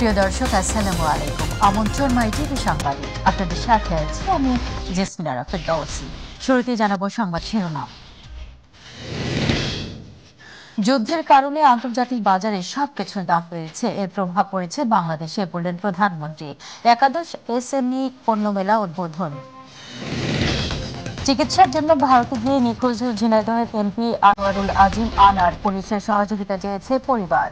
প্রিয় দর্শক, আসসালামু আলাইকুম। আমন্ত্রণ মাই টিভি সংবাদে আপনাদের সাথে আছি আমি জেসমিনা ফেরদৌসী। শুরুতে জানাবো সংবাদ শিরোনাম। যুদ্ধের কারণে আন্তর্জাতিক বাজারে সবকিছুর দাম বেড়েছে, এর প্রভাব পড়েছে বাংলাদেশে, বললেন প্রধানমন্ত্রী। একাদশ এসএমই পণ্য মেলা উদ্বোধন। চিকিৎসার জন্য ভারতে গিয়ে নিখোঁজ ঝিনাইদহের এমপি আনোয়ারুল আজিম আনার পুলিশের সহযোগিতা চেয়েছে পরিবার।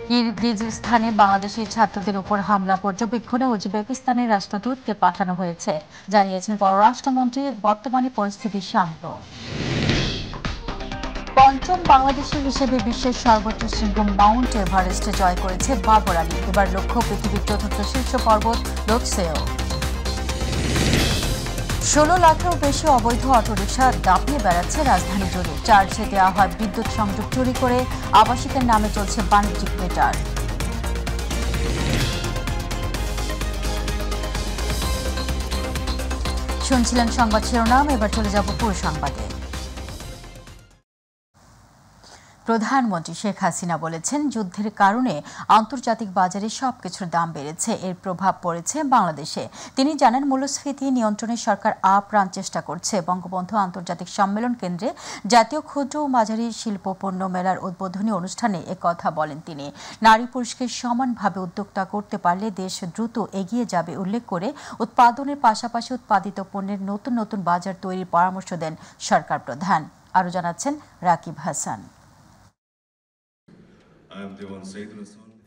কিরগিজস্তানে বাংলাদেশি ছাত্রদের উপর হামলা পর্যবেক্ষণে উজবেকিস্তানের রাষ্ট্রদূতকে পাঠানো হয়েছে, জানিয়েছেন পররাষ্ট্রমন্ত্রী। বর্তমানে পরিস্থিতি শান্ত। পঞ্চম বাংলাদেশি হিসেবে বিশ্বের সর্বোচ্চ শৃঙ্গ মাউন্ট এভারেস্ট জয় করেছে বাবর আলী। এবার লক্ষ্য পৃথিবীর চতুর্থ শীর্ষ পর্বত লোৎসেও। 16 লাখেরও বেশি অবৈধ অটোরিকশা দাপিয়ে বেড়াচ্ছে রাজধানী জুড়ে। চার্জে দেওয়া হয় বিদ্যুৎ সংযোগ চুরি করে, আবাসিকের নামে চলছে বাণিজ্যিক মিটার। শুনছিলেন সংবাদ শিরোনাম, এবার চলে যাব পুরো সংবাদে। প্রধানমন্ত্রী শেখ হাসিনা বলেছেন, যুদ্ধের কারণে আন্তর্জাতিক বাজারে সবকিছুর দাম বেড়েছে, এর প্রভাব পড়েছে বাংলাদেশে। তিনি জানান, মূল্যস্ফীতি নিয়ন্ত্রণে সরকার আপ্রাণ চেষ্টা করছে। বঙ্গবন্ধু আন্তর্জাতিক সম্মেলন কেন্দ্রে জাতীয় ক্ষুদ্র ও মাঝারি শিল্প পণ্য মেলার উদ্বোধনী অনুষ্ঠানে একথা বলেন তিনি। নারী পুরুষকে সমানভাবে উদ্যোক্তা করতে পারলে দেশ দ্রুত এগিয়ে যাবে উল্লেখ করে উৎপাদনের পাশাপাশি উৎপাদিত পণ্যের নতুন নতুন বাজার তৈরির পরামর্শ দেন সরকার প্রধান। আরও জানাচ্ছেন রাকিব হাসান।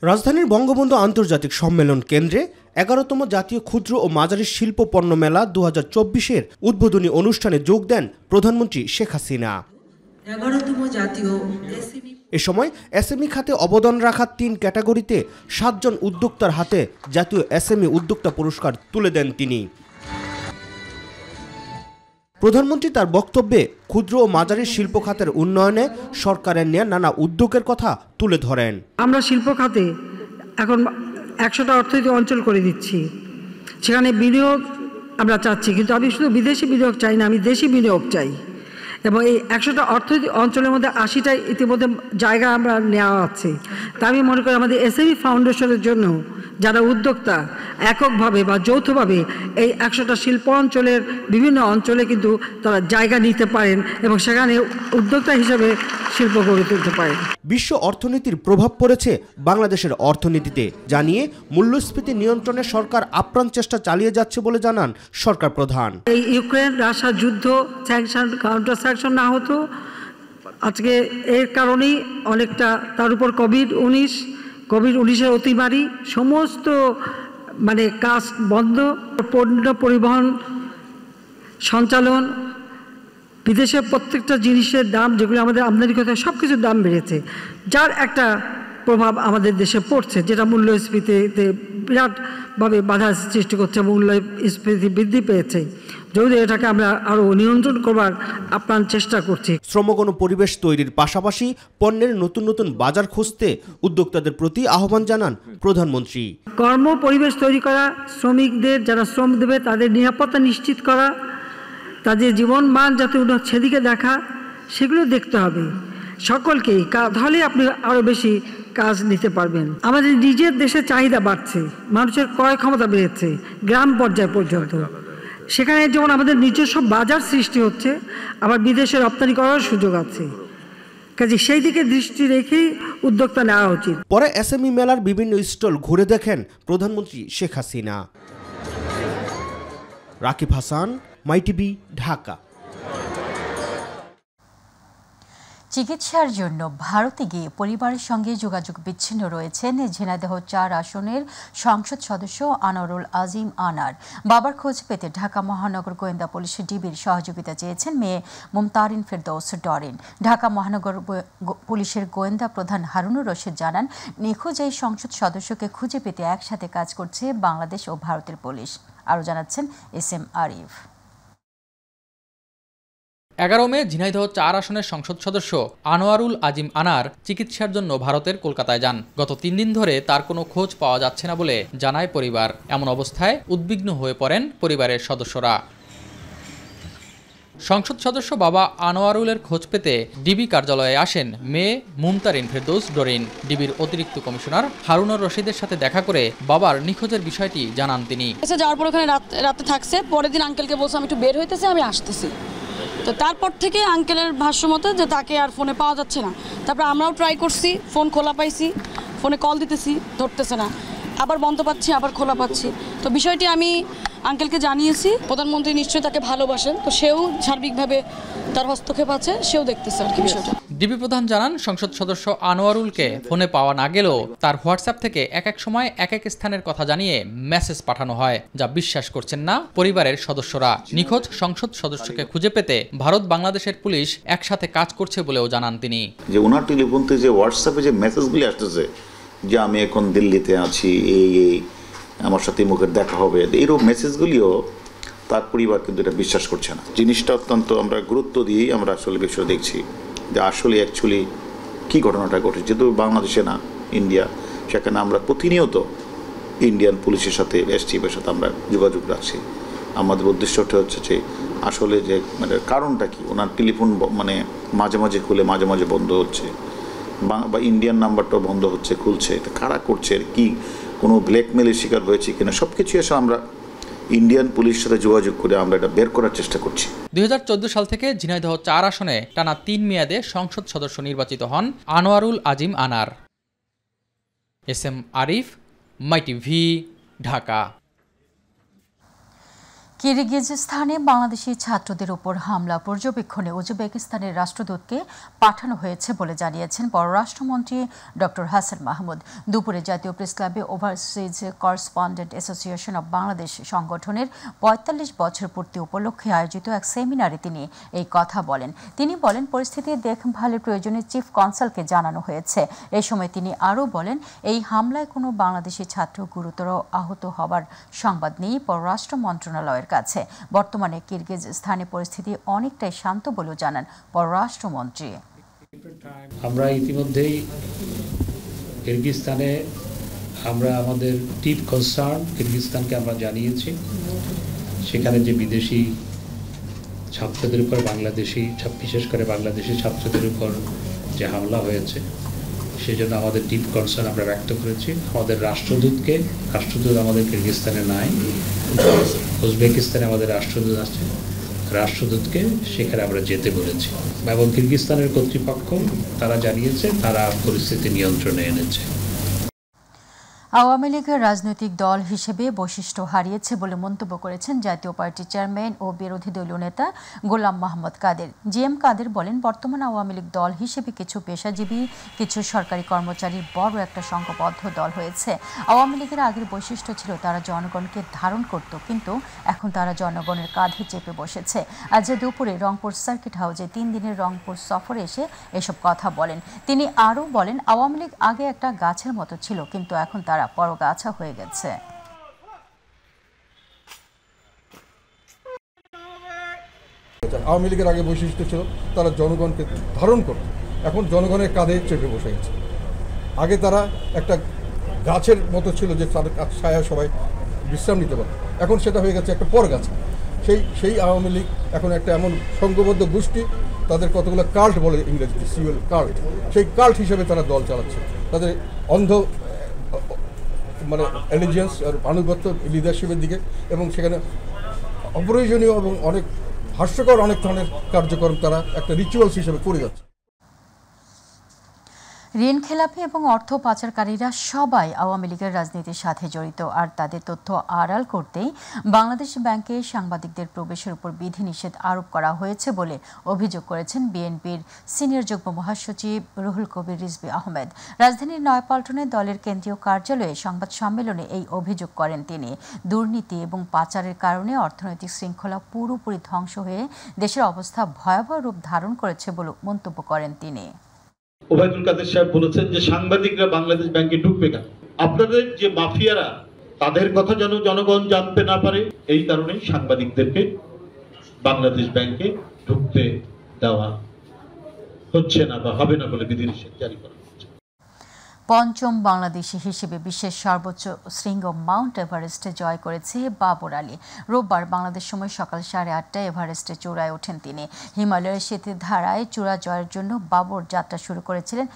রাজধানীর বঙ্গবন্ধু আন্তর্জাতিক সম্মেলন কেন্দ্রে 11তম জাতীয় ক্ষুদ্র ও মাঝারি শিল্প পণ্য মেলা 2024-এর উদ্বোধনী অনুষ্ঠানে যোগ দেন প্রধানমন্ত্রী শেখ হাসিনা। এ সময় এসএমই খাতে অবদান রাখা 3 ক্যাটাগরিতে 7 জন উদ্যোক্তার হাতে জাতীয় এসএমই উদ্যোক্তা পুরস্কার তুলে দেন তিনি। প্রধানমন্ত্রী তার বক্তব্যে ক্ষুদ্র ও মাঝারি শিল্প খাতের উন্নয়নে সরকারের নেওয়া নানা উদ্যোগের কথা তুলে ধরেন। আমরা শিল্প খাতে এখন 100টা অর্থনৈতিক অঞ্চল করে দিচ্ছি, সেখানে বিনিয়োগ আমরা চাচ্ছি, কিন্তু আমি শুধু বিদেশি বিনিয়োগ চাই না, আমি দেশি বিনিয়োগ চাই। এবং এই 100টা অর্থনৈতিক অঞ্চলের মধ্যে 80টা ইতিমধ্যে জায়গা আমরা নেওয়া আছে। তা আমি মনে করি আমাদের এসএমই ফাউন্ডেশনের জন্য যারা উদ্যোক্তা এককভাবে বা যৌথভাবে এই 100টা শিল্প অঞ্চলের বিভিন্ন অঞ্চলে কিন্তু তারা জায়গা নিতে পারেন এবং সেখানে উদ্যোক্তা হিসেবে শিল্প গড়ে তুলতে পারেন। বিশ্ব অর্থনীতির প্রভাব পড়েছে বাংলাদেশের অর্থনীতিতে জানিয়ে মূল্যস্ফীতি নিয়ন্ত্রণে সরকার আপ্রাণ চেষ্টা চালিয়ে যাচ্ছে বলে জানান সরকার প্রধান। এই ইউক্রেন রাশিয়া যুদ্ধ, স্যাংশন, কাউন্টার স্যাংশন না হতো, আজকে এর কারণেই অনেকটা, তার উপর কোভিড-19-এর অতিমারি, সমস্ত কাজ বন্ধ, পণ্য পরিবহন, সঞ্চালন, বিদেশের প্রত্যেকটা জিনিসের দাম যেগুলো আমাদের আমদানি করতে হয় সব কিছুর দাম বেড়েছে, যার একটা প্রভাব আমাদের দেশে পড়ছে, যেটা মূল্যস্ফীতিতে বিরাটভাবে বাধা সৃষ্টি করছে। মূল্যস্ফীতি বৃদ্ধি পেয়েছে, যদিও এটাকে আমরা আরও নিয়ন্ত্রণ করবার আপ্রাণ চেষ্টা করছি। শ্রমগণ পরিবেশ তৈরির পাশাপাশি পণ্যের নতুন নতুন বাজার খুঁজতে উদ্যোক্তাদের প্রতি আহ্বান জানান প্রধানমন্ত্রী। কর্ম পরিবেশ তৈরি করা, শ্রমিকদের যারা শ্রম দেবে তাদের নিরাপত্তা নিশ্চিত করা, তাদের জীবন মান যাতে উন্নত সেদিকে দেখা, সেগুলো দেখতে হবে সকলকেই। তাহলে আপনি আরও বেশি কাজ নিতে পারবেন। আমাদের নিজের দেশের চাহিদা বাড়ছে, মানুষের ক্রয় ক্ষমতা বেড়েছে গ্রাম পর্যায় পর্যন্ত, সেখানে যেমন আমাদের নিজস্ব বাজার সৃষ্টি হচ্ছে, আবার বিদেশে রপ্তানি করার সুযোগ আছে। কাজে সেই দিকে দৃষ্টি রেখেই উদ্যোক্তা নেওয়া উচিত। পরে এসএমই মেলার বিভিন্ন স্টল ঘুরে দেখেন প্রধানমন্ত্রী শেখ হাসিনা। রাকিব হাসান, মাই টিভি, ঢাকা। চিকিৎসার জন্য ভারতে গিয়ে পরিবারের সঙ্গে যোগাযোগ বিচ্ছিন্ন রয়েছেন ঝিনাইদহ 4 আসনের সংসদ সদস্য আনোয়ারুল আজিম আনার। বাবার খোঁজ পেতে ঢাকা মহানগর গোয়েন্দা পুলিশের ডিবির সহযোগিতা চেয়েছেন মেয়ে মুমতারিন ফেরদৌস ডরিন। ঢাকা মহানগর পুলিশের গোয়েন্দা প্রধান হারুনুর রশিদ জানান, নিখোঁজ এই সংসদ সদস্যকে খুঁজে পেতে একসাথে কাজ করছে বাংলাদেশ ও ভারতের পুলিশ। আরও জানাচ্ছেন এসএম আরিফ। 11 মে ঝিনাইদহ 4 আসনের সংসদ সদস্য আনোয়ারুল আজিম আনার চিকিৎসার জন্য ভারতের কলকাতায় যান। গত 3 দিন ধরে তার কোনো খোঁজ পাওয়া যাচ্ছে না বলে জানায় পরিবার। এমন অবস্থায় উদ্বিগ্ন হয়ে পড়েন পরিবারের সদস্যরা। সংসদ সদস্য বাবা আনোয়ারুলের খোঁজ পেতে ডিবি কার্যালয়ে আসেন মেয়ে মুমতারিন ফেরদৌস ডরিন। ডিবির অতিরিক্ত কমিশনার হারুনুর রশিদের সাথে দেখা করে বাবার নিখোঁজের বিষয়টি জানান তিনি। যাওয়ার পর ওখানে রাতে থাকছে, পরের দিন আঙ্কেলকে বলছে আমি একটু বের হইতেছি, আমি আসতেছি। তো তারপর থেকে আঙ্কেলের ভাষ্য মতো যে তাকে আর ফোনে পাওয়া যাচ্ছে না। তারপর আমরাও ট্রাই করছি, ফোন খোলা পাইছি, ফোনে কল দিতেছি, ধরতেছে না, আবার বন্ধ পাচ্ছি, আবার খোলা পাচ্ছি। তো বিষয়টি আমি আঙ্কেলকে জানিয়েছি। প্রধানমন্ত্রী নিশ্চয়ই তাকে ভালোবাসেন, তো সেও সার্বিকভাবে তার হস্তক্ষেপ আছে, সেও দেখতেছে আর কি বিষয়টা। ডিবি প্রধান জানান, সংসদ সদস্য আনোয়ারুলকে ফোনে পাওয়া না গেলেও তার হোয়াটসঅ্যাপ থেকে এক এক সময় এক এক স্থানের কথা জানিয়ে মেসেজ পাঠানো হয়, যা বিশ্বাস করছেন না পরিবারের সদস্যরা। নিখোঁজ সংসদ সদস্যকে খুঁজে পেতে ভারত বাংলাদেশের পুলিশ একসাথে কাজ করছে বলেও জানান তিনি। যে ওনার টেলিফোন থেকে যে হোয়াটসঅ্যাপে যে মেসেজগুলি আসতেছে যে আমি এখন দিল্লিতে আছি, এই আমার সাথে মুখের দেখা হবে, এইরকম মেসেজগুলিও তার পরিবার কিন্তু এটা বিশ্বাস করছে না। জিনিসটা অত্যন্ত আমরা গুরুত্ব দিয়েই আমরা আসলে বিষয় দেখছি যে আসলে অ্যাকচুয়ালি কী ঘটনাটা ঘটেছে। যেহেতু বাংলাদেশে না, ইন্ডিয়া, সেখানে আমরা প্রতিনিয়ত ইন্ডিয়ান পুলিশের সাথে এসটিএফের সাথে আমরা যোগাযোগ রাখছি। আমাদের উদ্দেশ্যটা হচ্ছে যে আসলে যে মানে কারণটা কি, ওনার টেলিফোন মানে মাঝে মাঝে খুলে মাঝে মাঝে বন্ধ হচ্ছে, বা ইন্ডিয়ান নাম্বারটাও বন্ধ হচ্ছে, খুলছে, এটা কারা করছে, কি কোনো ব্ল্যাকমেলের শিকার হয়েছে কিনা, সব কিছু এসে আমরা ইন্ডিয়ান পুলিশের সাথে যোগাযোগ করে আমরা এটা বের করার চেষ্টা করছি। 2014 সাল থেকে ঝিনাইদহ 4 আসনে টানা 3 মেয়াদে সংসদ সদস্য নির্বাচিত হন আনোয়ারুল আজিম আনার। SM Arif, MyTV, Dhaka. কিরগিজস্তানে বাংলাদেশি ছাত্রদের উপর হামলা পর্যবেক্ষণে উজবেকিস্তানের রাষ্ট্রদূতকে পাঠানো হয়েছে বলে জানিয়েছেন পররাষ্ট্রমন্ত্রী ডক্টর হাসান মাহমুদ। দুপুরে জাতীয় প্রেস ক্লাবে overseas correspondent association of Bangladesh সংগঠনের ৪৫ বছর পূর্তি উপলক্ষে আয়োজিত এক সেমিনারে তিনি এই কথা বলেন। তিনি বলেন, পরিস্থিতি দেখভালের প্রয়োজনে চিফ কনসালকে জানানো হয়েছে। এ সময় তিনি আরও বলেন, এই হামলায় কোনো বাংলাদেশি ছাত্র গুরুতর আহত হবার সংবাদ নেই পররাষ্ট্র মন্ত্রণালয়ের কাছে। বর্তমানে কিরগিজস্তানে পরিস্থিতি অনেকটাই শান্ত বলেও জানান পররাষ্ট্রমন্ত্রী। আমরা ইতিমধ্যেই কিরগিজস্তানে আমরা আমাদের ডিপ কনসার্ন কিরগিজস্তানকে আমরা জানিয়েছি। সেখানে যে বিদেশি ছাত্রদের উপর বাংলাদেশি, বিশেষ করে বাংলাদেশি ছাত্রদের উপর যে হামলা হয়েছে, সেজন্য আমাদের ডিপ কনসার্ন আমরা ব্যক্ত করেছি। আমাদের রাষ্ট্রদূত আমাদের কিরগিজস্তানে নাই, উজবেকিস্তানে আমাদের রাষ্ট্রদূত আছে। রাষ্ট্রদূতকে সেখানে আমরা যেতে বলেছি এবং কিরগিজস্তানের কর্তৃপক্ষ তারা জানিয়েছে তারা পরিস্থিতি নিয়ন্ত্রণে এনেছে। আওয়ামী লীগের রাজনৈতিক দল হিসেবে বৈশিষ্ট্য হারিয়েছে বলে মন্তব্য করেছেন জাতীয় পার্টির চেয়ারম্যান ও বিরোধী দলীয় নেতা গোলাম মোহাম্মদ কাদের। GM কাদের বলেন, বর্তমান আওয়ামী লীগ দল হিসেবে কিছু পেশাজীবী, কিছু সরকারি কর্মচারীর বড় একটা সংঘবদ্ধ দল হয়েছে। আওয়ামী লীগের আগের বৈশিষ্ট্য ছিল তারা জনগণকে ধারণ করত, কিন্তু এখন তারা জনগণের কাঁধে চেপে বসেছে। আজ দুপুরে রংপুর সার্কিট হাউসে 3 দিনের রংপুর সফরে এসে এসব কথা বলেন। তিনি আরও বলেন, আওয়ামী লীগ আগে একটা গাছের মতো ছিল, কিন্তু এখন তারা পরগাছা হয়ে গেছে। আওয়ামী লীগের আগে বৈশিষ্ট্য ছিল তারা জনগণকে ধারণ করত, এখন জনগণের কাঁধে চেপে বসে গেছে। আগে তারা একটা গাছের মতো ছিল যে তাদের ছায়া সবাই বিশ্রাম নিতে পারে, এখন সেটা হয়ে গেছে একটা পরগাছা। সেই আওয়ামী লীগ এখন একটা এমন সংঘবদ্ধ গোষ্ঠী, তাদের কতগুলো কাল্ট বলে ইংরেজিতে, সিউএল কাল্ট, সেই কাল্ট হিসেবে তারা দল চালাচ্ছে। তাদের অন্ধ মানে অ্যালিজিয়েন্স আর আনুগত্য লিডারশিপের দিকে, এবং সেখানে অপ্রয়োজনীয় এবং অনেক হাস্যকর অনেক ধরনের কার্যক্রম তারা একটা রিচুয়ালস হিসেবে করে যাচ্ছে। ঋণ খেলাপি এবং অর্থ পাচারকারীরা সবাই আওয়ামী লীগের রাজনীতির সাথে জড়িত, আর তাদের তথ্য আড়াল করতেই বাংলাদেশ ব্যাংকে সাংবাদিকদের প্রবেশের উপর বিধিনিষেধ আরোপ করা হয়েছে বলে অভিযোগ করেছেন বিএনপির সিনিয়র যুগ্ম মহাসচিব রুহুল কবির রিজভী আহমেদ। রাজধানীর নয়াপল্টনে দলের কেন্দ্রীয় কার্যালয়ে সংবাদ সম্মেলনে এই অভিযোগ করেন তিনি। দুর্নীতি এবং পাচারের কারণে অর্থনৈতিক শৃঙ্খলা পুরোপুরি ধ্বংস হয়ে দেশের অবস্থা ভয়াবহ রূপ ধারণ করেছে বলে মন্তব্য করেন তিনি। ওবায়দুল কাদের সাহেব বলেছেন যে সাংবাদিকরা বাংলাদেশ ব্যাংকে ঢুকবে না। আপনাদের যে মাফিয়ারা, তাদের কথা যেন জনগণ জানতে না পারে, এই কারণেই সাংবাদিকদেরকে বাংলাদেশ ব্যাংকে ঢুকতে দেওয়া হচ্ছে না বা হবে না বলে বিধিনিষেধ জারি করা হচ্ছে। পঞ্চম বাংলাদেশি হিসেবে বিশ্বের সর্বোচ্চ শৃঙ্গ মাউন্ট এভারেস্টে জয় করেছে বাবর আলী। রোববার বাংলাদেশ সময় সকাল 8:30টায় এভারেস্টে চূড়ায় ওঠেন তিনি। হিমালয়ের শীতধারায় চূড়া জয়ের জন্য বাবর যাত্রা শুরু করেছিলেন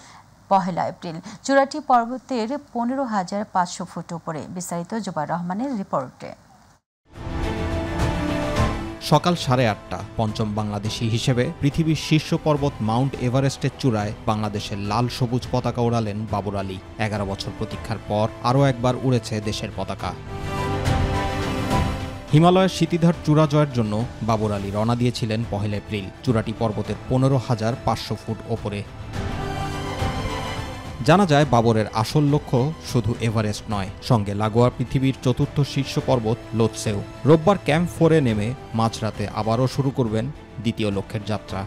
1 এপ্রিল। চূড়াটি পর্বতের 15,500 ফুট উপরে। বিস্তারিত জুবাইর রহমানের রিপোর্টে। সকাল 8:30টা পঞ্চম বাংলাদেশি হিসেবে পৃথিবীর শীর্ষ পর্বত মাউন্ট এভারেস্টের চূড়ায় বাংলাদেশের লাল সবুজ পতাকা ওড়ালেন বাবর আলী। 11 বছর প্রতীক্ষার পর আরও একবার উড়েছে দেশের পতাকা। হিমালয়ের শীতিধার চূড়া জয়ের জন্য বাবর আলী রওনা দিয়েছিলেন 1 এপ্রিল। চূড়াটি পর্বতের 15,500 ফুট ওপরে। জানা যায় বাবরের আসল লক্ষ্য শুধু এভারেস্ট নয়, সঙ্গে লাগোয়া পৃথিবীর চতুর্থ শীর্ষ পর্বত লোৎসেও। রোববার ক্যাম্প 4-এ নেমে মাঝরাতে আবারও শুরু করবেন দ্বিতীয় লক্ষ্যের যাত্রা।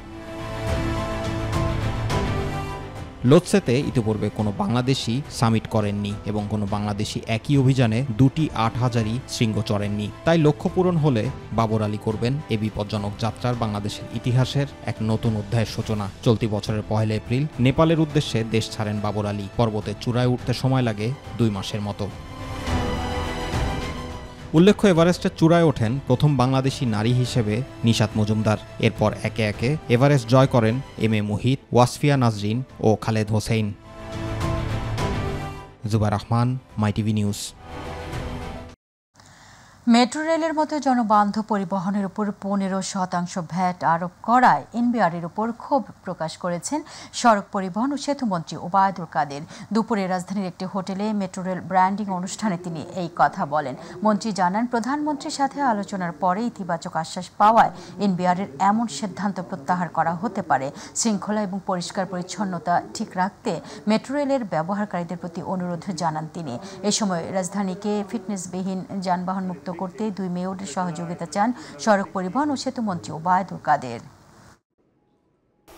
লোৎসেতে ইতিপূর্বে কোনো বাংলাদেশি সামিট করেননি এবং কোনো বাংলাদেশি একই অভিযানে 2টি 8,000ই শৃঙ্গ চড়েননি। তাই লক্ষ্য পূরণ হলে বাবর আলী করবেন এ বিপজ্জনক যাত্রার বাংলাদেশের ইতিহাসের এক নতুন অধ্যায়ের সূচনা। চলতি বছরের 1 এপ্রিল নেপালের উদ্দেশ্যে দেশ ছাড়েন বাবর আলী। পর্বতের চূড়ায় উঠতে সময় লাগে 2 মাসের মতো। উল্লেখ্য, এভারেস্টের চূড়ায় ওঠেন প্রথম বাংলাদেশি নারী হিসেবে নিশাত মজুমদার। এরপর একে একে এভারেস্ট জয় করেন M A Muhith, Wasfia Nazrin O Khaled Hossain. Jubair Rahman, my TV news. Metro রেলের মতো জনবান্ধব পরিবহনের উপর 15% ভ্যাট আরোপ করায় এনবিআরের উপর ক্ষোভ প্রকাশ করেছেন সড়ক পরিবহন ও সেতুমন্ত্রী ওবায়দুল কাদের। দুপুরে রাজধানীর একটি হোটেলে মেট্রো রেল ব্র্যান্ডিং অনুষ্ঠানে তিনি এই কথা বলেন। মন্ত্রী জানান, প্রধানমন্ত্রীর সাথে আলোচনার পরে ইতিবাচক আশ্বাস পাওয়ায় এনবিআরের এমন সিদ্ধান্ত প্রত্যাহার করা হতে পারে। শৃঙ্খলা এবং পরিষ্কার পরিচ্ছন্নতা ঠিক রাখতে মেট্রো রেলের ব্যবহারকারীদের প্রতি অনুরোধ জানান তিনি। এ সময় রাজধানীকে ফিটনেসবিহীন যানবাহন মুক্ত করতে 2 মেয়রের সহযোগিতা চান সড়ক পরিবহন ও সেতুমন্ত্রী ওবায়দুল কাদের।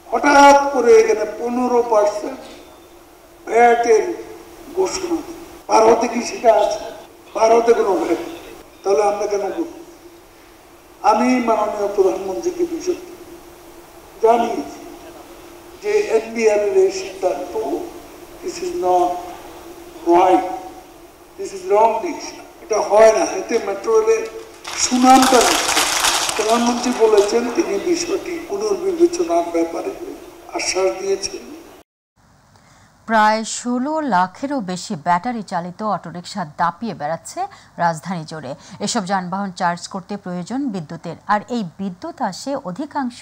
হঠাৎ করে এখানে 15% ভ্যাটের ঘোষণা, ভারতে কি সেটা আছে? ভারতে কোনো ভ্যাট, তাহলে আমরা কেন করব? আমি মাননীয় প্রধানমন্ত্রীকে বিষয়টি জানিয়েছি যে এনবিআর এর সিদ্ধান্ত, this is not right, this is wrong decision. এটা হয় না, এতে মেট্রো রেলের সুনামটা নিচ্ছে। প্রধানমন্ত্রী বলেছেন তিনি বিষয়টি পুনর্বিবেচনার ব্যাপারে আশ্বাস দিয়েছেন। প্রায় 16 লাখেরও বেশি ব্যাটারি চালিত অটোরিকশা দাপিয়ে বেড়াচ্ছে রাজধানী জুড়ে। এসব যানবাহন চার্জ করতে প্রয়োজন বিদ্যুতের, আর এই বিদ্যুৎ আসে অধিকাংশ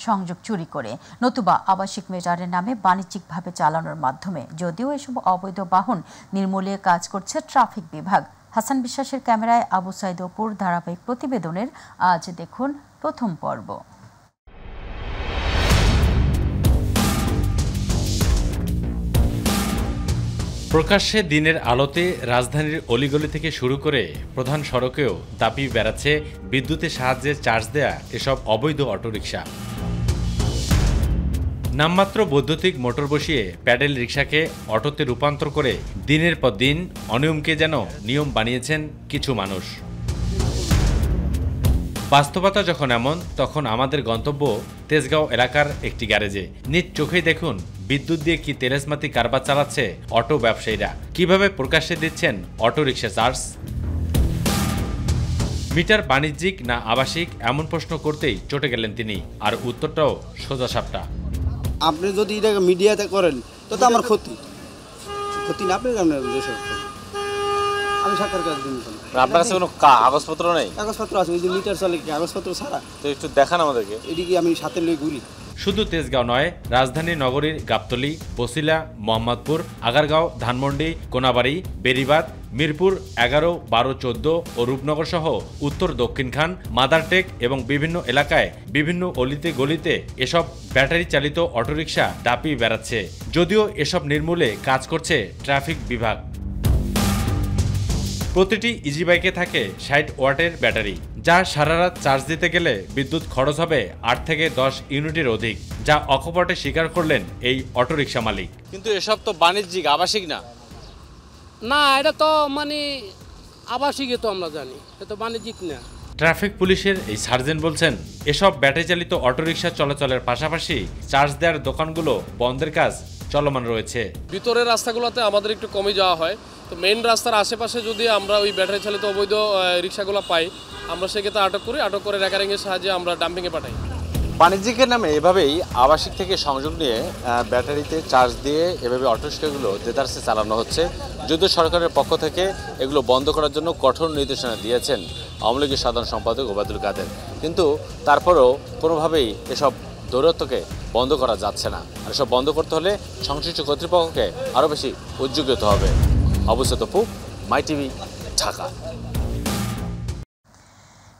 সংযোগ চুরি করে, নতুবা আবাসিক মিটারের নামে বাণিজ্যিকভাবে চালানোর মাধ্যমে। যদিও এসব অবৈধ বাহন নির্মূলে কাজ করছে ট্রাফিক বিভাগ। হাসান বিশ্বাসের ক্যামেরায় আবু সাইদ অপুর ধারাবাহিক প্রতিবেদনের আজ দেখুন প্রথম পর্ব। প্রকাশ্যে দিনের আলোতে রাজধানীর অলিগলি থেকে শুরু করে প্রধান সড়কেও দাপিয়ে বেড়াচ্ছে বিদ্যুতের সাহায্যে চার্জ দেয়া এসব অবৈধ অটোরিকশা। নামমাত্র বৈদ্যুতিক মোটর বসিয়ে প্যাডেল রিকশাকে অটোতে রূপান্তর করে দিনের পর দিন অনিয়মকে যেন নিয়ম বানিয়েছেন কিছু মানুষ। বাস্তবতা যখন এমন, তখন আমাদের গন্তব্য তেজগাঁও এলাকার একটি গ্যারেজে। নিজ চোখেই দেখুন বিদ্যুৎ দিয়ে কি তেলেসমাতি কারবার চালাচ্ছে অটো ব্যবসায়ীরা, কিভাবে প্রকাশ্যে দিচ্ছেন অটো রিকশা চার্জ। মিটার বাণিজ্যিক না আবাসিক এমন প্রশ্ন করতেই চটে গেলেন তিনি, আর উত্তরটাও সোজাসাপটা। আপনি যদি এটাকে মিডিয়াতে করেন তো আমার ক্ষতি না, আপনি আমি সরকার কাজ দিন। আপনার কাছে কোনো কাগজপত্র নেই? কাগজপত্র আছে, ওই যে মিটার চলে, কাগজপত্র ছাড়া। তো একটু দেখান আমাদেরকে। এদিকে আমি সাথে লই ঘুরি। শুধু তেজগাঁও নয়, রাজধানী নগরীর গাবতলী, বসিলা, মোহাম্মদপুর, আগারগাঁও, ধানমন্ডি, কোনাবাড়ি, বেড়িবাঁধ, মিরপুর 11, 12, 14 ও রূপনগর সহ উত্তর দক্ষিণখান, মাদারটেক এবং বিভিন্ন এলাকায় বিভিন্ন অলিতে গলিতে এসব ব্যাটারি চালিত অটোরিকশা দাপিয়ে বেড়াচ্ছে। যদিও এসব নির্মূলে কাজ করছে ট্রাফিক বিভাগ। প্রতিটি ইজি বাইকে থাকে 60 ওয়াটের ব্যাটারি, যা সারা রাত চার্জ দিতে গেলে বিদ্যুৎ খরচ হবে 8 থেকে 10 ইউনিটের অধিক, যা অকপটে স্বীকার করলেন এই অটোরিকশা মালিক। কিন্তু এসব তো বাণিজ্যিক, আবাসিক না। না, এটা তো মানে আবাসিকই তো আমরা জানি, এটা তো বাণিজ্যিক না। ট্রাফিক পুলিশের এই সার্জেন্ট বলছেন, এসব ব্যাটারি চালিত অটোরিকশা চলাচলের পাশাপাশি চার্জ দেওয়ার দোকানগুলো বন্ধের কাজ চলমান রয়েছে। ভিতরের রাস্তাগুলোতে আমাদের একটু কমে যাওয়া হয়, তো মেইন রাস্তার আশেপাশে যদি আমরা ওই ব্যাটারি চালিত অবৈধ রিক্সাগুলো পাই, আমরা সেক্ষেত্রে আটক করে রেকারিংয়ের সাহায্যে আমরা ডাম্পিংয়ে পাঠাই। বাণিজ্যিকের নামে এভাবেই আবাসিক থেকে সংযোগ নিয়ে ব্যাটারিতে চার্জ দিয়ে এভাবে অটোরিক্সাগুলো দেদারসে চালানো হচ্ছে। যদিও সরকারের পক্ষ থেকে এগুলো বন্ধ করার জন্য কঠোর নির্দেশনা দিয়েছেন আওয়ামী লীগের সাধারণ সম্পাদক ওবায়দুল কাদের, কিন্তু তারপরেও কোনোভাবেই এসব দৌরাত্ম্যকে বন্ধ করা যাচ্ছে না। আর এসব বন্ধ করতে হলে সংশ্লিষ্ট কর্তৃপক্ষকে আরও বেশি উদ্যোগী হতে হবে। অবশ্যই তপু, মাই টিভি, ঢাকা।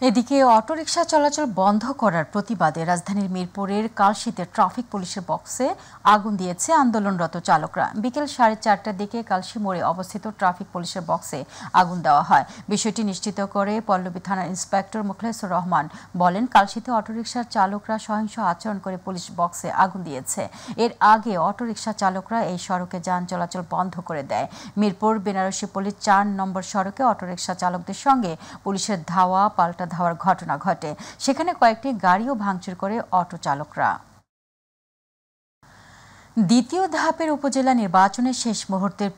এদিকে অটোরিকশা চলাচল বন্ধ করার প্রতিবাদে রাজধানীর মিরপুরের কালশীতে ট্রাফিক পুলিশের বক্সে আগুন দিয়েছে আন্দোলনরত চালকরা। বিকেল 4:30টার দিকে কালশী মোড়ে অবস্থিত ট্রাফিক পুলিশের বক্সে আগুন দেওয়া হয়। বিষয়টি নিশ্চিত করে পল্লবী থানার ইন্সপেক্টর মুখলেসুর রহমান বলেন, কালশীতে অটোরিকশার চালকরা সহিংস আচরণ করে পুলিশ বক্সে আগুন দিয়েছে। এর আগে অটোরিকশা চালকরা এই সড়কে যান চলাচল বন্ধ করে দেয়। মিরপুর বেনারসি পল্লী 4 নম্বর সড়কে অটোরিকশা চালকদের সঙ্গে পুলিশের ধাওয়া পাল্টা ধাওয়ার ঘটনা ঘটে। সেখানে কয়েকটি গাড়িও ভাঙচুর করে অটো চালকরা। দ্বিতীয় ধাপের উপজেলা নির্বাচনের শেষ মুহূর্তের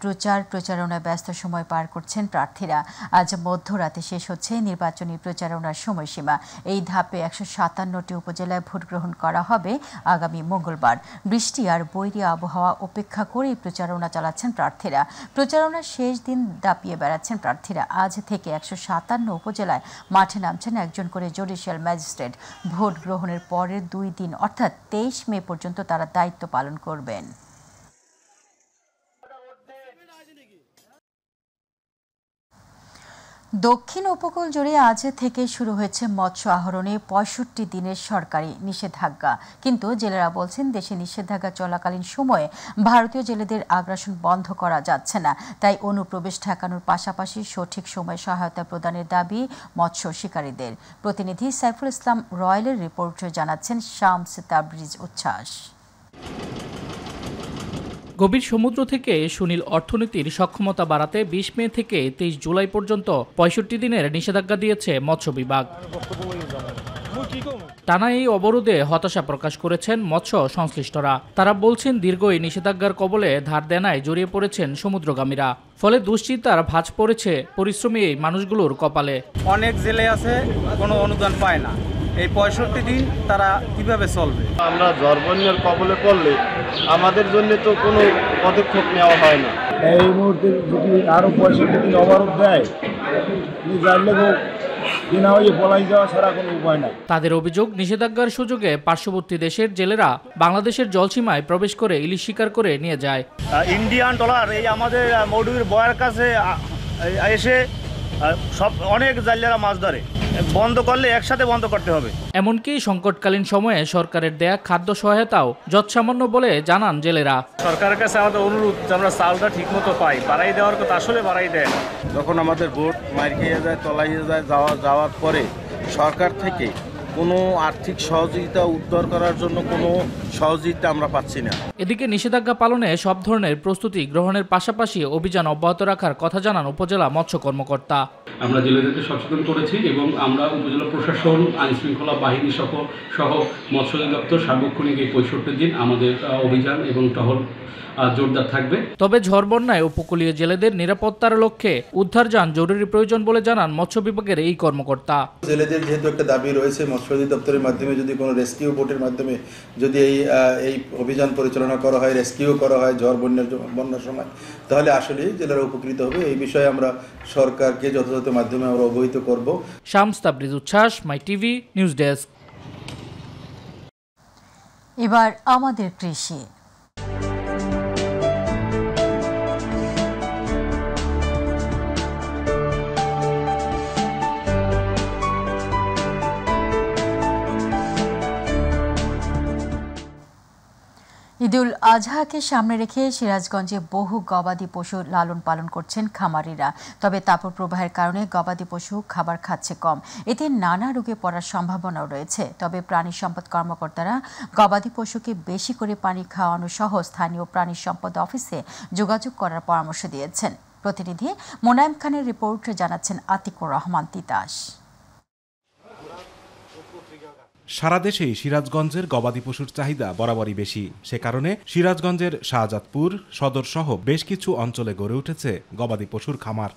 প্রচারণায় ব্যস্ত সময় পার করছেন প্রার্থীরা। আজ মধ্যরাতে শেষ হচ্ছে নির্বাচনী প্রচারণার সময়সীমা। এই ধাপে 157টি উপজেলায় ভোট গ্রহণ করা হবে আগামী মঙ্গলবার। বৃষ্টি আর বৈরী আবহাওয়া উপেক্ষা করেই প্রচারণা চালাচ্ছেন প্রার্থীরা। প্রচারণার শেষ দিন দাপিয়ে বেড়াচ্ছেন প্রার্থীরা। আজ থেকে 157 উপজেলায় মাঠে নামছেন একজন করে জুডিশিয়াল ম্যাজিস্ট্রেট। ভোট গ্রহণের পরের 2 দিন অর্থাৎ 23 মে পর্যন্ত তারা দায়িত্ব পালন করবেন। দক্ষিণ উপকূল জুড়ে আজ থেকে শুরু হয়েছে মৎস্য আহরণে 65 দিনের সরকারি নিষেধাজ্ঞা। কিন্তু জেলেরা বলছেন, দেশে নিষেধাজ্ঞা চলাকালীন সময়ে ভারতীয় জেলেদের আগ্রাসন বন্ধ করা যাচ্ছে না। তাই অনুপ্রবেশ ঠেকানোর পাশাপাশি সঠিক সময়ে সহায়তা প্রদানের দাবি মৎস্য শিকারীদের। প্রতিনিধি সাইফুল ইসলাম রয়েলের রিপোর্টে জানাচ্ছেন শামস তাবরিজ উচ্ছ্বাস। গভীর সমুদ্র থেকে সুনীল অর্থনীতির সক্ষমতা বাড়াতে 20 মে থেকে 23 জুলাই পর্যন্ত 65 দিনের নিষেধাজ্ঞা দিয়েছে মৎস্য বিভাগ। টানা এই অবরোধে হতাশা প্রকাশ করেছেন মৎস্য সংশ্লিষ্টরা। তারা বলছেন, দীর্ঘ এই নিষেধাজ্ঞার কবলে ধার দেনায় জড়িয়ে পড়েছেন সমুদ্রগামীরা। ফলে দুশ্চিন্তার ভাঁজ পড়েছে পরিশ্রমী এই মানুষগুলোর কপালে। অনেক জেলে আছে, কোনো অনুদান পায় না। এই 65 দিন তারা কিভাবে চলবে? আমরা ঝড় বন্যার কবলে পড়লে আমাদের জন্য তো কোনো পদক্ষেপ নেওয়া হয় না। এই মুহূর্তে যদি আরো 65 দিন অবরোধ দেয়, বিনা হয়ে পলাই যাওয়া ছাড়া কোনো উপায় নাই। তাদের অভিযোগ, নিষেধাজ্ঞার সুযোগে পার্শ্ববর্তী দেশের জেলেরা বাংলাদেশের জলসীমায় প্রবেশ করে ইলিশ শিকার করে নিয়ে যায়। ইন্ডিয়ান ট্রলার এই আমাদের মৌডুবির বয়ার কাছে এসে সব অনেক জালেরা মাছ ধরে। বন্ধ করলে একসাথে বন্ধ করতে হবে। এমনকি সংকটকালীন সময়ে সরকারের দেয়া খাদ্য সহায়তাও যৎসামান্য বলে জানান জেলেরা। সরকারের কাছে আমাদের অনুরোধ, আমরা চালটা ঠিক মতো পাই, বাড়াই দেওয়ার কথা আসলে বাড়াই দেয় না। যখন আমাদের বোট মার খেয়ে যায়, তলাইয়ে যায়, যাওয়ার পরে সরকার থেকে কোনো আর্থিক সহযোগিতা উদ্ধার করার জন্য কোনো সহযোগিতা আমরা পাচ্ছি না। এদিকে নিষেধাজ্ঞা পালনে সব ধরনের প্রস্তুতি গ্রহণের পাশাপাশি অভিযান অব্যাহত রাখার কথা জানান উপজেলা মৎস্য কর্মকর্তা। আমরা জেলেদেরকে সচেতন করেছি এবং আমরা উপজেলা প্রশাসন, আইনশৃঙ্খলা বাহিনী সহ মৎস্য অধিদপ্তর সার্বক্ষণিক এই 65 দিন আমাদের অভিযান এবং টহল জোরদার থাকবে। তবে ঝড় বন্যায় উপকূলীয় জেলেদের নিরাপত্তার লক্ষ্যে উদ্ধারযান জরুরি প্রয়োজন বলে জানান মৎস্য বিভাগের এই কর্মকর্তা। জেলেদের যেহেতু একটা দাবি রয়েছে, মৎস্য অধিদপ্তরের মাধ্যমে যদি কোনো রেস্কিউ বোটের মাধ্যমে যদি এই অভিযান পরিচালনা করা হয়, রেস্কিউ করা হয় বন্যার সময়, তাহলে আসলেই জেলেরা উপকৃত হবে। এই বিষয়ে আমরা সরকারকে যথাযথ মাধ্যমে আমরা অবহিত করব। শামস তাবরিজ উচ্ছ্বাস, মাই টিভি নিউজ ডেস্ক। এবার আমাদের কৃষি। ঈদুল আজহাকে সামনে রেখে সিরাজগঞ্জে বহু গবাদি পশু লালন পালন করছেন খামারিরা। তবে তাপপ্রবাহের কারণে গবাদি পশু খাবার খাচ্ছে কম, এতে নানা রোগে পড়ার সম্ভাবনাও রয়েছে। তবে প্রাণী সম্পদ কর্মকর্তারা গবাদি পশুকে বেশি করে পানি খাওয়ানো সহ স্থানীয় প্রাণী সম্পদ অফিসে যোগাযোগ করার পরামর্শ দিয়েছেন। প্রতিনিধি মোনায়েম খানের রিপোর্টে জানাচ্ছেন আতিকুর রহমান তিতাস। সারা দেশেই সিরাজগঞ্জের গবাদি পশুর চাহিদা বরাবরই বেশি। সে কারণে সিরাজগঞ্জের শাহজাদপুর সদর সহ বেশ কিছু অঞ্চলে গড়ে উঠেছে গবাদি পশুর খামার।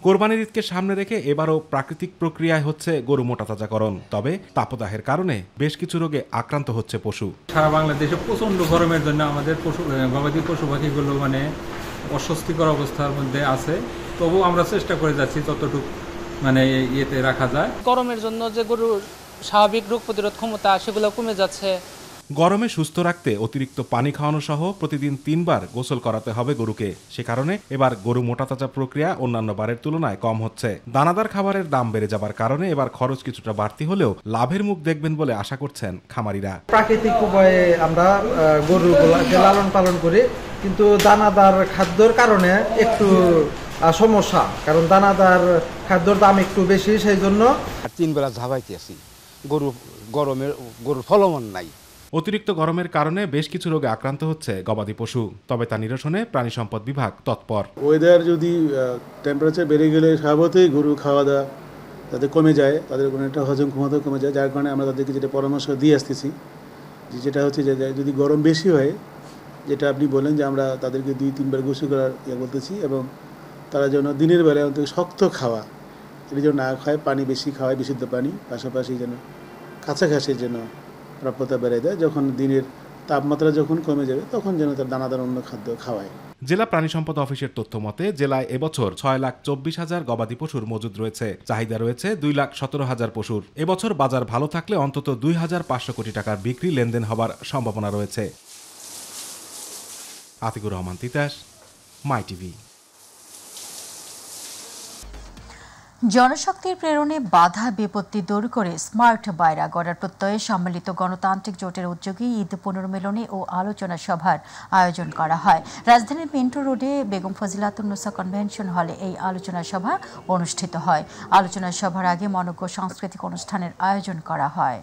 কোরবানির ঈদকে সামনে রেখে এবারও প্রাকৃতিক প্রক্রিয়ায় হচ্ছে গরু মোটাতাজাকরণ। তবে তাপদাহের কারণে বেশ কিছু রোগে আক্রান্ত হচ্ছে পশু। সারা বাংলাদেশে প্রচণ্ড গরমের জন্য আমাদের গবাদি পশু পাখিগুলো অস্বস্তিকর অবস্থার মধ্যে আছে। তবু আমরা চেষ্টা করে যাচ্ছি যতটুকু ইয়েতে রাখা যায়। গরমের জন্য যে গরুর স্বাভাবিক রোগ প্রতিরোধ ক্ষমতা সেগুলো কমে যাচ্ছে। গরমে সুস্থ রাখতে অতিরিক্ত পানি খাওয়ানো সহ প্রতিদিন 3 বার গোসল করাতে হবে গরুকে। সে কারণে এবার গরু মোটাতাজা প্রক্রিয়া অন্যান্য বারের তুলনায় কম হচ্ছে। দানাদার খাবারের দাম বেড়ে যাবার কারণে এবার খরচ কিছুটা বাড়তি হলেও লাভের মুখ দেখবেন বলে আশা করছেন খামারিরা। প্রাকৃতিক উপায়ে আমরা গরুগুলোকে লালন পালন করি, কিন্তু দানাদার খাদ্যর কারণে একটু সমস্যা, কারণ দানাদার খাদ্যর দাম একটু বেশি, সেই জন্য 3 বেলা ঝাবাইতে আছি। গরুর ফলন নাই। অতিরিক্ত গরমের কারণে বেশ কিছু রোগে আক্রান্ত হচ্ছে গবাদি পশু। তবে তা নিরসনে প্রাণী সম্পদ বিভাগ তৎপর। ওয়েদার যদি টেম্পারেচার বেড়ে গেলে স্বাভাবিকই গরু খাওয়া দাওয়া যাতে কমে যায়, তাদের কোনো একটা হজম ক্ষমতা কমে যায়, যার কারণে আমরা তাদেরকে যেটা পরামর্শ দিয়ে আসতেছি যেটা হচ্ছে যে যদি গরম বেশি হয়, যেটা আপনি বলেন যে আমরা তাদেরকে 2-3 বার গোসল করার বলতেছি, এবং তারা যেন দিনের বেলায় অন্তত শক্ত খাওয়া এটি যেন না খায়, পানি বেশি খাওয়ায়, বিশুদ্ধ পানি, পাশাপাশি যেন কাছাকাছির যেন প্রাপ্যতা বেড়ে দেয়। যখন দিনের তাপমাত্রা যখন কমে যাবে তখন যেন তার দানাদার অন্য খাদ্য খাওয়ায়। জেলা প্রাণী সম্পদ অফিসের তথ্য মতে জেলায় এবছর 6,24,000 গবাদি পশুর মজুদ রয়েছে। চাহিদা রয়েছে 2,17,000 পশুর। এবছর বাজার ভালো থাকলে অন্তত 2,500 কোটি টাকার বিক্রি লেনদেন হবার সম্ভাবনা রয়েছে। আতিকুর রহমান তিতাস, মাই টিভি। জনশক্তির প্রেরণে বাধা বিপত্তি দূর করে স্মার্ট বাইরা গড়ার প্রত্যয়ে সম্মিলিত গণতান্ত্রিক জোটের উদ্যোগে ঈদ পুনর্মিলনী ও আলোচনা সভার আয়োজন করা হয়। রাজধানীর মিন্টু রোডে বেগম ফজিলাতুন্নেসা কনভেনশন হলে এই আলোচনা সভা অনুষ্ঠিত হয়। আলোচনা সভার আগে মনোজ্ঞ সাংস্কৃতিক অনুষ্ঠানের আয়োজন করা হয়।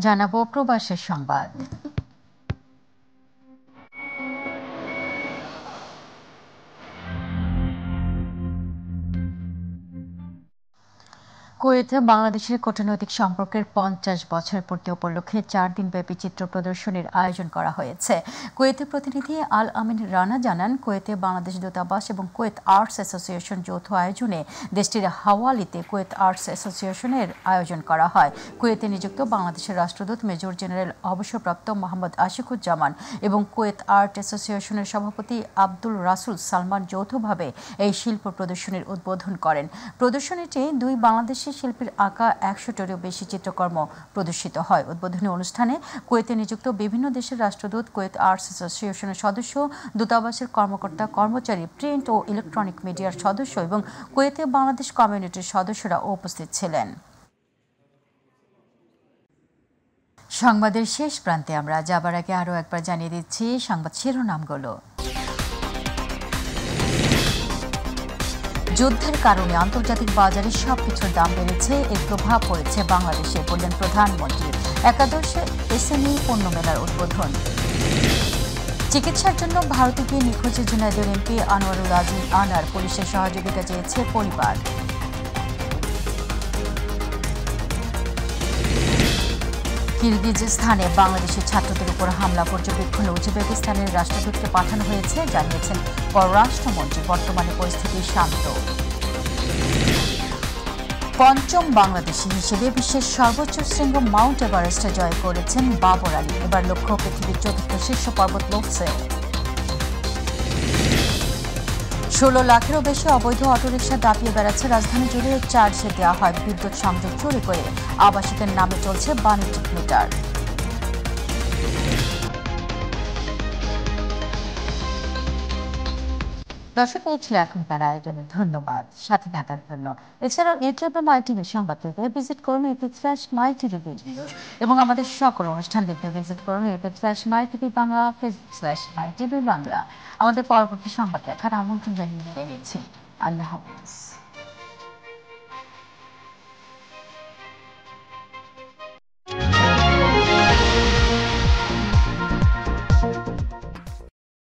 জানাবো প্রবাসের সংবাদ। কুয়েতে বাংলাদেশের কূটনৈতিক সম্পর্কের 50 বছর পূর্তি উপলক্ষে 4 দিনব্যাপী চিত্র প্রদর্শনীর আয়োজন করা হয়েছে। কুয়েতের প্রতিনিধি আল আমিন রানা জানান, কুয়েতে বাংলাদেশ দূতাবাস এবং কুয়েত আর্টস অ্যাসোসিয়েশন যৌথ আয়োজনে দেশটির হাওয়ালিতে কুয়েত আর্টস অ্যাসোসিয়েশনের আয়োজন করা হয়। কুয়েতে নিযুক্ত বাংলাদেশের রাষ্ট্রদূত মেজর জেনারেল অবসরপ্রাপ্ত মোহাম্মদ আশিকুজ্জামান এবং কুয়েত আর্ট অ্যাসোসিয়েশনের সভাপতি আব্দুল রাসুল সালমান যৌথভাবে এই শিল্প প্রদর্শনীর উদ্বোধন করেন। প্রদর্শনীতে 2 বাংলাদেশি শিল্পীর আঁকা 100-টিরও বেশি চিত্রকর্ম প্রদর্শিত হয়। উদ্বোধনী অনুষ্ঠানে কুয়েতে নিযুক্ত বিভিন্ন দেশের রাষ্ট্রদূত, কুয়েত আর্টস অ্যাসোসিয়েশনের সদস্য, দূতাবাসের কর্মকর্তা কর্মচারী, প্রিন্ট ও ইলেকট্রনিক মিডিয়ার সদস্য এবং কুয়েতে বাংলাদেশ কমিউনিটির সদস্যরা উপস্থিত ছিলেন। সংবাদের শেষ প্রান্তে আমরা যাবার আগে আরও একবার জানিয়ে দিচ্ছি সংবাদ শিরোনামগুলো। যুদ্ধের কারণে আন্তর্জাতিক বাজারে সবকিছুর দাম বেড়েছে, এর প্রভাব পড়েছে বাংলাদেশে, বললেন প্রধানমন্ত্রী। একাদশ এসএমই পণ্য মেলার উদ্বোধন। চিকিৎসার জন্য ভারতে গিয়ে নিখোঁজ ঝিনাইদহ এমপি আনোয়ারুল আজিম আনার পুলিশের সহযোগিতা চেয়েছে পরিবার। কিরগিজস্তানে বাংলাদেশের ছাত্রদের উপর হামলা পর্যবেক্ষণে উজবেকিস্তানের রাষ্ট্রদূতকে পাঠানো হয়েছে, জানিয়েছেন পররাষ্ট্রমন্ত্রী। বর্তমানে পরিস্থিতি শান্ত। পঞ্চম বাংলাদেশি হিসেবে বিশ্বের সর্বোচ্চ শৃঙ্গ মাউন্ট এভারেস্টে জয় করেছেন বাবর আলী। এবার লক্ষ্য পৃথিবীর 4র্থ শীর্ষ পর্বত লোকসে। 16 লাখেরও বেশি অবৈধ অটোরিকশা দাপিয়ে বেড়াচ্ছে রাজধানী জুড়ে। চার্জে দেওয়া হয় বিদ্যুৎ সংযোগ চুরি করে। আবাসিকের নামে চলছে বাণিজ্যিক মিটার। দর্শক এই ছিল এখনকার আয়োজনে, ধন্যবাদ সাথে থাকার জন্য। এছাড়াও মাইটিভি সংবাদ পেতে ভিজিট করুন /mytv এবং আমাদের সকল অনুষ্ঠান দেখতে ভিজিট করুন /mytv বাংলা, /mytv বাংলা। আমাদের পরবর্তী সংবাদ দেখার আমন্ত্রণ জানিয়ে দিচ্ছি। আল্লাহ হাফেজ।